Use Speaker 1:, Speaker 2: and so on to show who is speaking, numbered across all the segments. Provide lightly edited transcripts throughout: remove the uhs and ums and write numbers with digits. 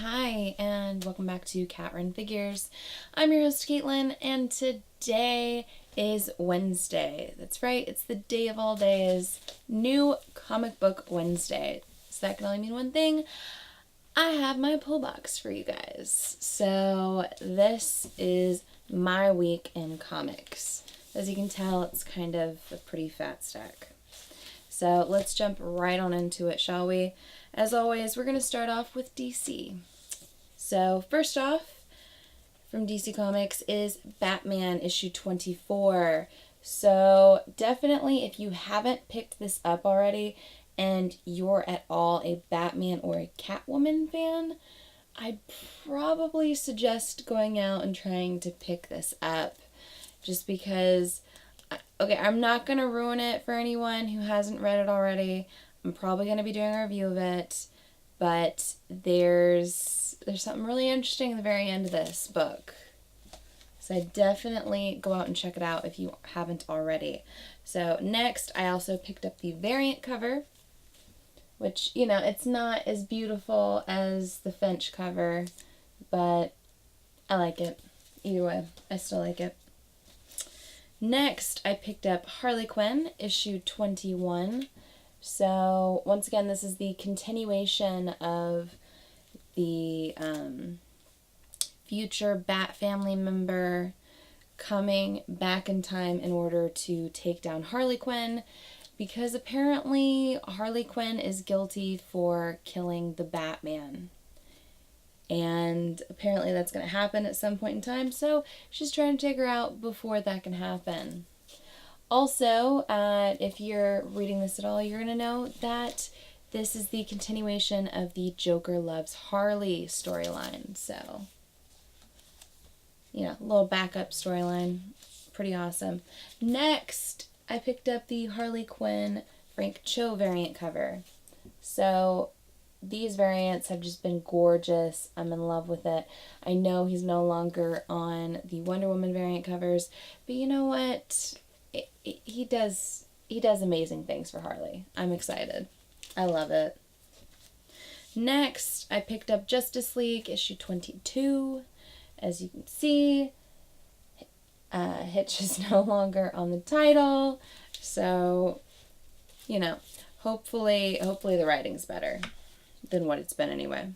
Speaker 1: Hi, and welcome back to Cat Run Figures. I'm your host, Caitlin, and today is Wednesday. That's right, it's the day of all days, New Comic Book Wednesday. So that can only mean one thing. I have my pull box for you guys. So this is my week in comics. As you can tell, it's kind of a pretty fat stack. So let's jump right on into it, shall we? As always, we're going to start off with DC. So first off, from DC Comics is Batman issue 24. So definitely, if you haven't picked this up already and you're at all a Batman or a Catwoman fan, I'd probably suggest going out and trying to pick this up. Just because, okay, I'm not going to ruin it for anyone who hasn't read it already. I'm probably going to be doing a review of it, but there's something really interesting at the very end of this book. So I definitely go out and check it out if you haven't already. So next, I also picked up the variant cover, which, you know, it's not as beautiful as the Finch cover, but I like it. Either way, I still like it. Next, I picked up Harley Quinn, issue 21. So, once again, this is the continuation of the future Bat family member coming back in time in order to take down Harley Quinn, because apparently Harley Quinn is guilty for killing the Batman. And apparently that's going to happen at some point in time, so she's trying to take her out before that can happen. Also, if you're reading this at all, you're going to know that this is the continuation of the Joker Loves Harley storyline. So, you know, a little backup storyline. Pretty awesome. Next, I picked up the Harley Quinn Frank Cho variant cover. So, these variants have just been gorgeous. I'm in love with it. I know he's no longer on the Wonder Woman variant covers, but you know what? He does amazing things for Harley. I'm excited. I love it. Next, I picked up Justice League issue 22. As you can see, Hitch is no longer on the title, so, you know, hopefully the writing's better than what it's been anyway.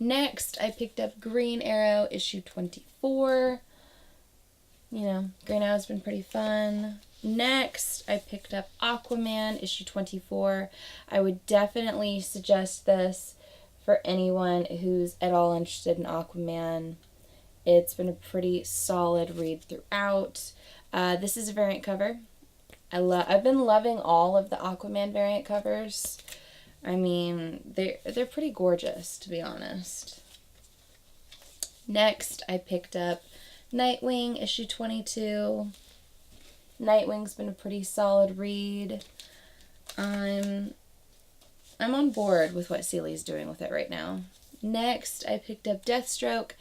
Speaker 1: Next, I picked up Green Arrow issue 24. You know, Green Arrow's been pretty fun. Next, I picked up Aquaman issue 24. I would definitely suggest this for anyone who's at all interested in Aquaman. It's been a pretty solid read throughout. This is a variant cover. I've been loving all of the Aquaman variant covers. I mean, they're pretty gorgeous, to be honest. Next, I picked up Nightwing issue 22. Nightwing's been a pretty solid read. I'm on board with what Seeley's doing with it right now. Next, I picked up Deathstroke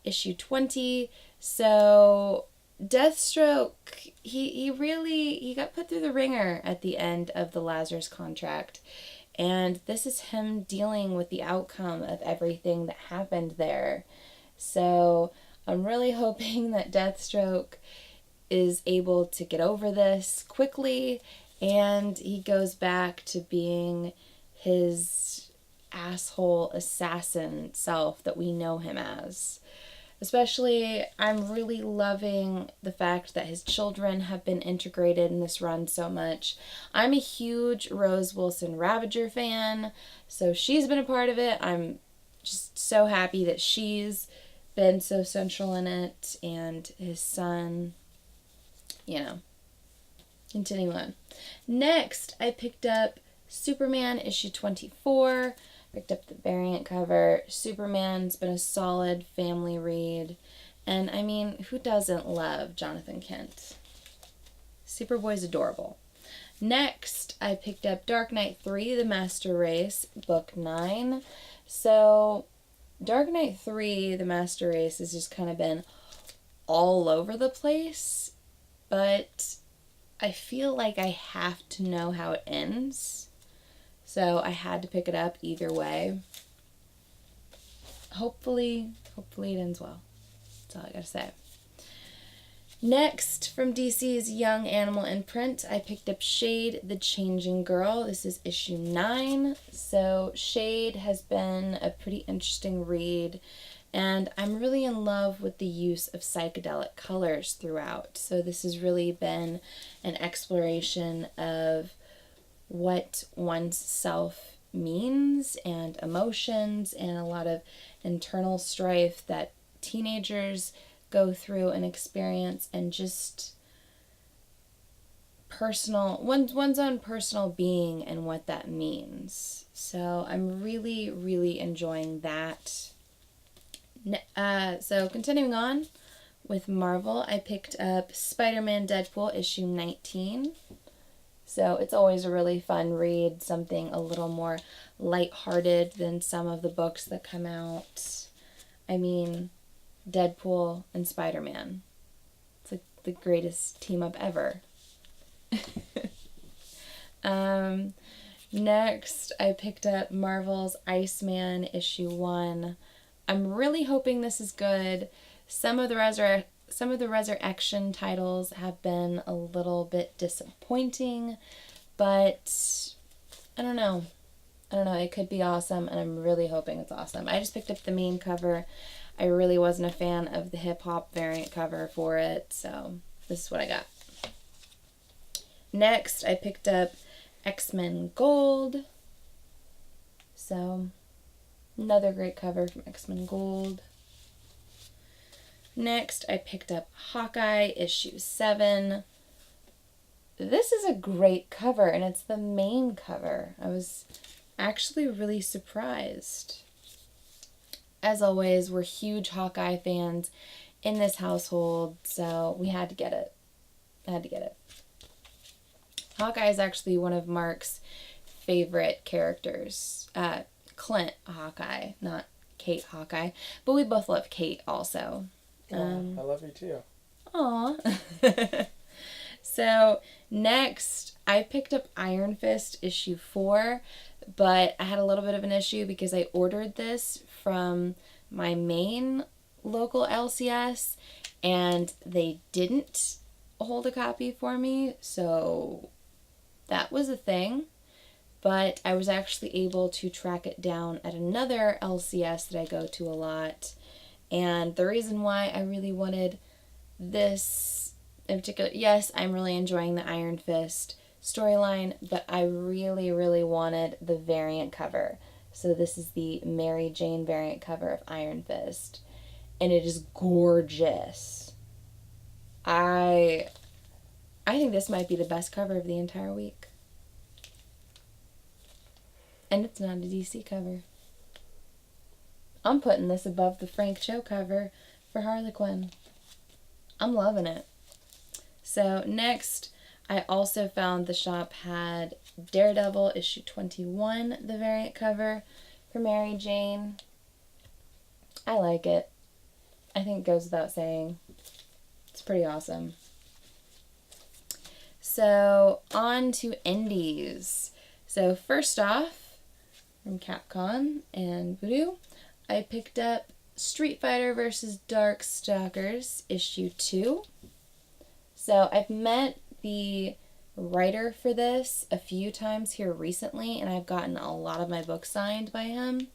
Speaker 1: issue 20. So Deathstroke, he got put through the ringer at the end of the Lazarus contract. And this is him dealing with the outcome of everything that happened there. So I'm really hoping that Deathstroke is able to get over this quickly and he goes back to being his asshole assassin self that we know him as. Especially, I'm really loving the fact that his children have been integrated in this run so much. I'm a huge Rose Wilson Ravager fan, so she's been a part of it. I'm just so happy that she's been so central in it, and his son, you know, continuing on. Next, I picked up Superman issue 24. Picked up the variant cover. Superman's been a solid family read. And, I mean, who doesn't love Jonathan Kent? Superboy's adorable. Next, I picked up Dark Knight 3, The Master Race, book 9. So, Dark Knight 3, The Master Race has just kind of been all over the place. But I feel like I have to know how it ends. So I had to pick it up either way. hopefully it ends well. That's all I gotta say. Next, from DC's Young Animal imprint, I picked up Shade, the Changing Girl. This is issue 9. So Shade has been a pretty interesting read, and I'm really in love with the use of psychedelic colors throughout. So this has really been an exploration of what one's self means and emotions and a lot of internal strife that teenagers go through and experience, and just one's own personal being and what that means. So I'm really enjoying that. So continuing on with Marvel, I picked up Spiderman Deadpool issue 19. So it's always a really fun read, something a little more lighthearted than some of the books that come out. I mean, Deadpool and Spider-Man. It's like the greatest team up ever. Next, I picked up Marvel's Iceman issue 1. I'm really hoping this is good. Some of the resurrection titles have been a little bit disappointing, but I don't know. It could be awesome, and I'm really hoping it's awesome. I just picked up the main cover. I really wasn't a fan of the hip-hop variant cover for it, so this is what I got. Next, I picked up X-Men Gold. So, another great cover from X-Men Gold. Next, I picked up Hawkeye issue 7. This is a great cover, and it's the main cover. I was actually really surprised. As always, we're huge Hawkeye fans in this household, so we had to get it. Hawkeye is actually one of Mark's favorite characters. Clint Hawkeye, not Kate Hawkeye. But we both love Kate also.
Speaker 2: I love you too.
Speaker 1: Aw. So next, I picked up Iron Fist issue 4, but I had a little bit of an issue because I ordered this from my main local LCS and they didn't hold a copy for me, so that was a thing. But I was actually able to track it down at another LCS that I go to a lot, and the reason why I really wanted this in particular, yes, I'm really enjoying the Iron Fist storyline, but I really wanted the variant cover. So this is the Mary Jane variant cover of Iron Fist, and it is gorgeous. I think this might be the best cover of the entire week. And it's not a DC cover. I'm putting this above the Frank Cho cover for Harley Quinn. I'm loving it. So next, I also found the shop had Daredevil issue 21, the variant cover for Mary Jane. I like it. I think it goes without saying. It's pretty awesome. So on to indies. So first off, from Capcom and Voodoo, I picked up Street Fighter vs. Darkstalkers issue 2. So I've met the writer for this a few times here recently, and I've gotten a lot of my books signed by him.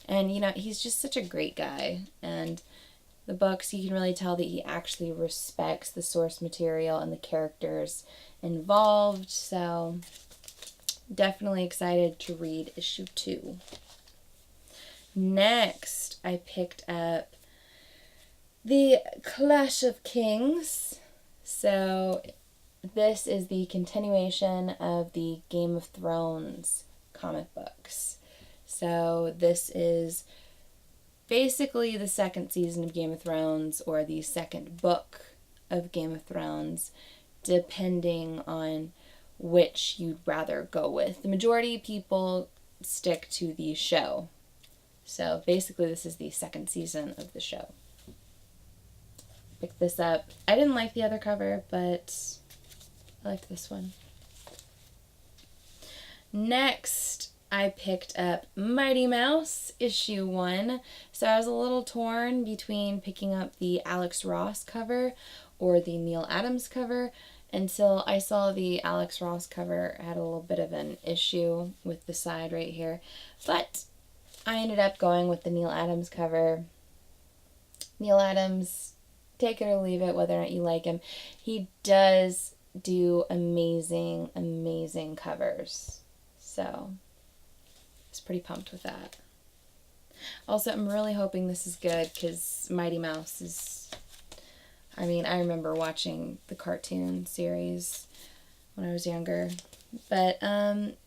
Speaker 1: And, you know, he's just such a great guy. And the books, you can really tell that he actually respects the source material and the characters involved. So, definitely excited to read issue 2. Next, I picked up the Clash of Kings. So, this is the continuation of the Game of Thrones comic books. So, this is basically the second season of Game of Thrones, or the second book of Game of Thrones, depending on which you'd rather go with. The majority of people stick to the show. So basically this is the second season of the show. Picked this up. I didn't like the other cover, but I liked this one. Next, I picked up Mighty Mouse issue 1. So I was a little torn between picking up the Alex Ross cover or the Neil Adams cover until I saw the Alex Ross cover had a little bit of an issue with the side right here. But I ended up going with the Neil Adams cover. Neil Adams, take it or leave it, whether or not you like him. He does do amazing, amazing covers. So, I was pretty pumped with that. Also, I'm really hoping this is good because Mighty Mouse is... I mean, I remember watching the cartoon series when I was younger. But,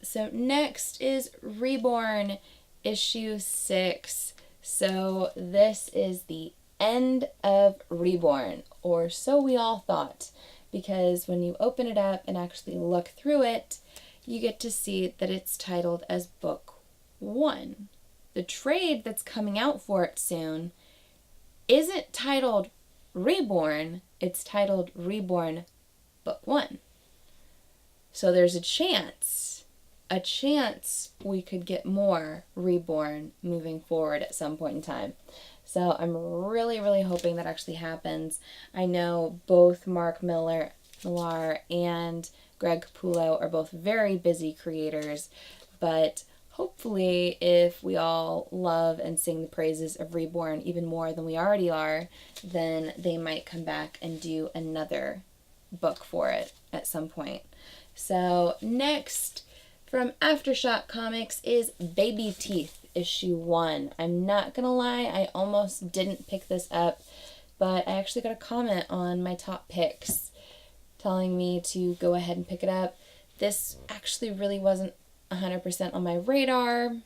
Speaker 1: so next is Reborn, issue 6. So, this is the end of Reborn, or so we all thought. Because when you open it up and actually look through it, you get to see that it's titled as Book 1. The trade that's coming out for it soon isn't titled Reborn, it's titled Reborn Book 1. So there's a chance we could get more Reborn moving forward at some point in time. So I'm really, really hoping that actually happens. I know both Mark Millar and Greg Capullo are both very busy creators, but hopefully if we all love and sing the praises of Reborn even more than we already are, then they might come back and do another book for it at some point. So next from Aftershock Comics is Baby Teeth issue 1. I'm not gonna lie, I almost didn't pick this up, but I actually got a comment on my top picks telling me to go ahead and pick it up. This actually really wasn't 100% on my radar.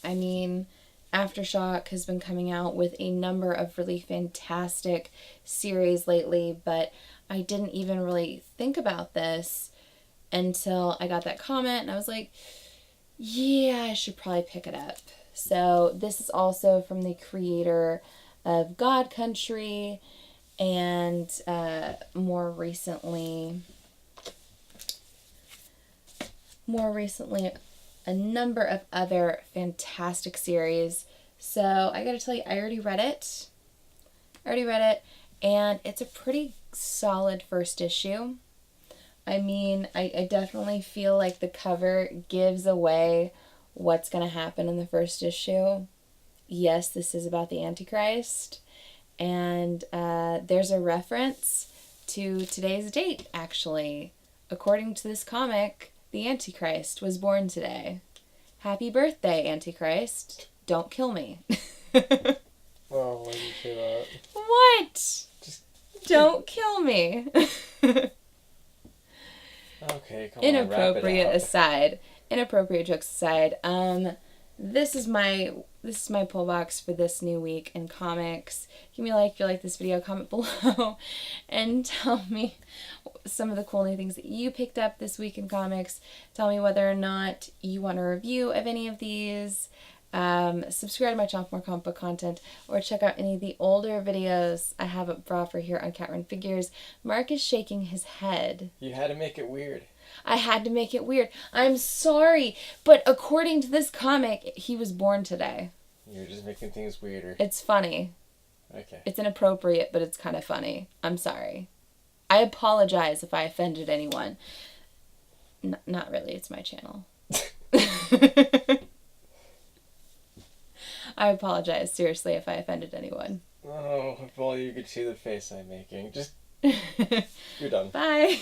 Speaker 1: I mean, Aftershock has been coming out with a number of really fantastic series lately, but I didn't even really think about this until I got that comment, and I was like, yeah, I should probably pick it up. So this is also from the creator of God Country, and more recently, a number of other fantastic series. So I gotta tell you, I already read it, and it's a pretty solid first issue. I mean, I definitely feel like the cover gives away what's going to happen in the first issue. Yes, this is about the Antichrist, and there's a reference to today's date, actually. According to this comic, the Antichrist was born today. Happy birthday, Antichrist. Don't kill me.
Speaker 2: Well, why did you say that?
Speaker 1: What? Don't kill me.
Speaker 2: Okay, come on,
Speaker 1: Inappropriate
Speaker 2: wrap it
Speaker 1: aside. Inappropriate jokes aside. This is my pull box for this new week in comics. Give me a like if you like this video, comment below, and tell me some of the cool new things that you picked up this week in comics. Tell me whether or not you want a review of any of these. Subscribe to my channel for more comic book content, or check out any of the older videos I have up for offer here on Cat Run Figures. Mark is shaking his head.
Speaker 2: You had to make it weird.
Speaker 1: I had to make it weird. I'm sorry, but according to this comic, he was born today.
Speaker 2: You're just making things weirder.
Speaker 1: It's funny.
Speaker 2: Okay.
Speaker 1: It's inappropriate, but it's kind of funny. I'm sorry. I apologize if I offended anyone. Not really, it's my channel. I apologize, seriously, if I offended anyone.
Speaker 2: Oh, if only you could see the face I'm making. Just... You're done.
Speaker 1: Bye.